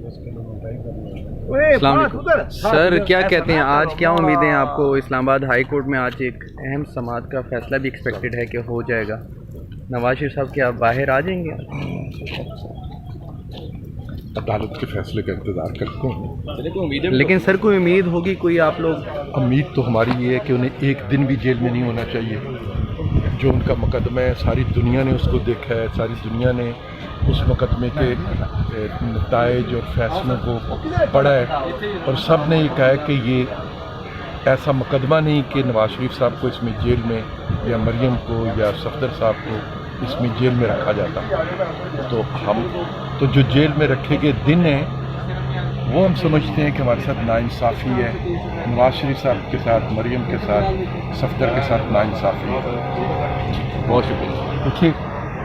السلام علیکم سر، کیا کہتے ہیں آج کیا امیدیں ہیں آپ کو؟ اسلام آباد ہائی کورٹ میں آج ایک اہم سماعت کا فیصلہ بھی ایکسپیکٹڈ ہے کہ ہو جائے گا. نواز شریف صاحب کیا باہر آ جائیں گے؟ عدالت کے فیصلے کا انتظار کرتے ہیں. لیکن سر کوئی امید ہوگی کوئی؟ آپ لوگ امید تو ہماری یہ ہے کہ انہیں ایک دن بھی جیل میں نہیں ہونا چاہیے. جو ان کا مقدمہ ہے ساری دنیا نے اس کو دیکھا ہے، ساری دنیا نے اس مقدمے کے نتائج اور فیصلوں کو پڑھا ہے، اور سب نے یہ کہا ہے کہ یہ ایسا مقدمہ نہیں کہ نواز شریف صاحب کو اس میں جیل میں یا مریم کو یا صفدر صاحب کو اس میں جیل میں رکھا جاتا. تو جو جیل میں رکھے گئے دن ہیں وہ ہم سمجھتے ہیں کہ ہمارے ساتھ ناانصافی ہے. نواز شریف صاحب کے ساتھ، مریم کے ساتھ، صفدر کے ساتھ ناانصافی ہے. بہت شکریہ. دیکھیے